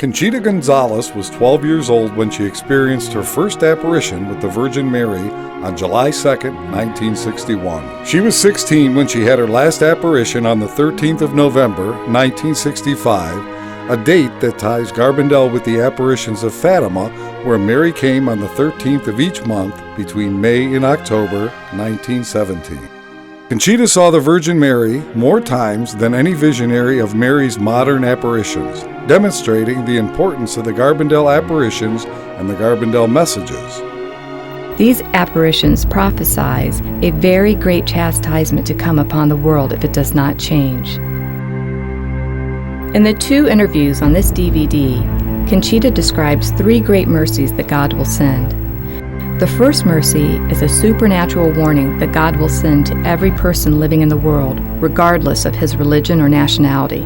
Conchita Gonzalez was 12 years old when she experienced her first apparition with the Virgin Mary on July 2, 1961. She was 16 when she had her last apparition on the 13th of November, 1965, a date that ties Garabandal with the apparitions of Fatima, where Mary came on the 13th of each month between May and October 1917. Conchita saw the Virgin Mary more times than any visionary of Mary's modern apparitions, demonstrating the importance of the Garabandal apparitions and the Garabandal messages. These apparitions prophesize a very great chastisement to come upon the world if it does not change. In the 2 interviews on this DVD, Conchita describes 3 great mercies that God will send. The first mercy is a supernatural warning that God will send to every person living in the world, regardless of his religion or nationality.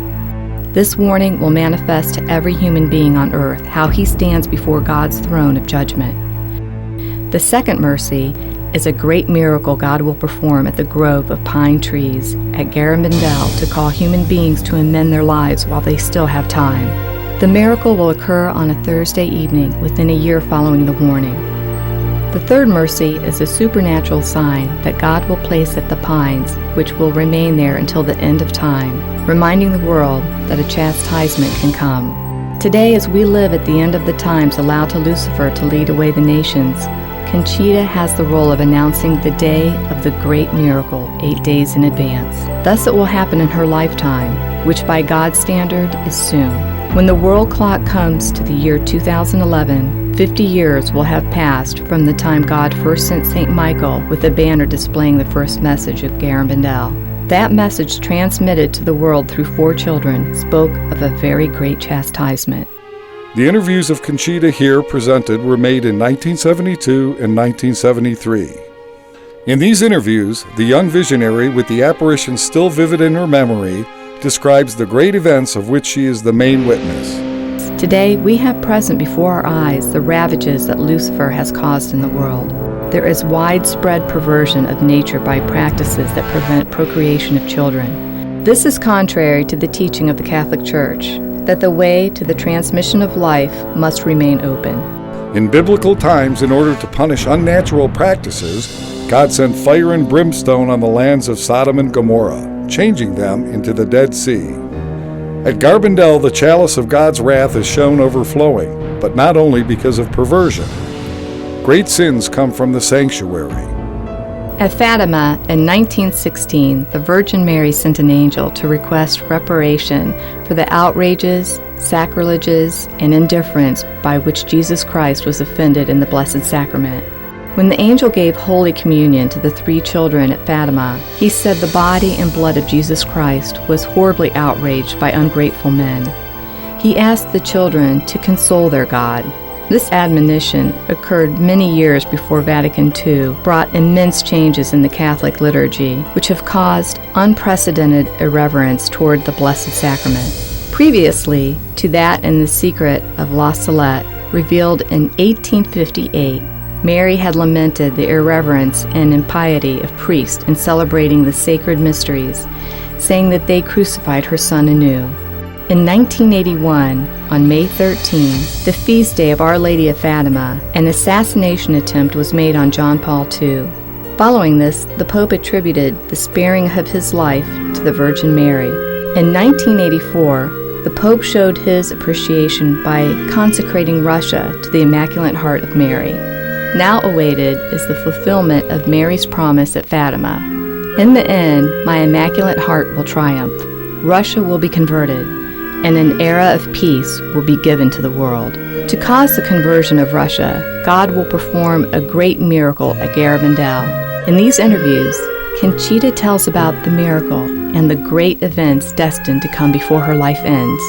This warning will manifest to every human being on earth how he stands before God's throne of judgment. The second mercy is a great miracle God will perform at the grove of pine trees at Garabandal to call human beings to amend their lives while they still have time. The miracle will occur on a Thursday evening within a year following the warning. The third mercy is a supernatural sign that God will place at the pines, which will remain there until the end of time, reminding the world that a chastisement can come. Today, as we live at the end of the times allowed to Lucifer to lead away the nations, Conchita has the role of announcing the day of the great miracle 8 days in advance. Thus it will happen in her lifetime, which by God's standard is soon. When the world clock comes to the year 2011, 50 years will have passed from the time God first sent St. Michael with a banner displaying the first message of Garabandal. That message, transmitted to the world through 4 children, spoke of a very great chastisement. The interviews of Conchita here presented were made in 1972 and 1973. In these interviews, the young visionary, with the apparition still vivid in her memory, describes the great events of which she is the main witness. Today, we have present before our eyes the ravages that Lucifer has caused in the world. There is widespread perversion of nature by practices that prevent procreation of children. This is contrary to the teaching of the Catholic Church, that the way to the transmission of life must remain open. In biblical times, in order to punish unnatural practices, God sent fire and brimstone on the lands of Sodom and Gomorrah, changing them into the Dead Sea. At Garabandal, the chalice of God's wrath is shown overflowing, but not only because of perversion. Great sins come from the sanctuary. At Fatima in 1916, the Virgin Mary sent an angel to request reparation for the outrages, sacrileges, and indifference by which Jesus Christ was offended in the Blessed Sacrament. When the angel gave Holy Communion to the 3 children at Fatima, he said the body and blood of Jesus Christ was horribly outraged by ungrateful men. He asked the children to console their God. This admonition occurred many years before Vatican II brought immense changes in the Catholic liturgy, which have caused unprecedented irreverence toward the Blessed Sacrament. Previously to that in the secret of La Salette, revealed in 1858, Mary had lamented the irreverence and impiety of priests in celebrating the sacred mysteries, saying that they crucified her Son anew. In 1981, on May 13, the feast day of Our Lady of Fatima, an assassination attempt was made on John Paul II. Following this, the Pope attributed the sparing of his life to the Virgin Mary. In 1984, the Pope showed his appreciation by consecrating Russia to the Immaculate Heart of Mary. Now awaited is the fulfillment of Mary's promise at Fatima. In the end, my Immaculate Heart will triumph. Russia will be converted, and an era of peace will be given to the world. To cause the conversion of Russia, God will perform a great miracle at Garabandal. In these interviews, Conchita tells about the miracle and the great events destined to come before her life ends.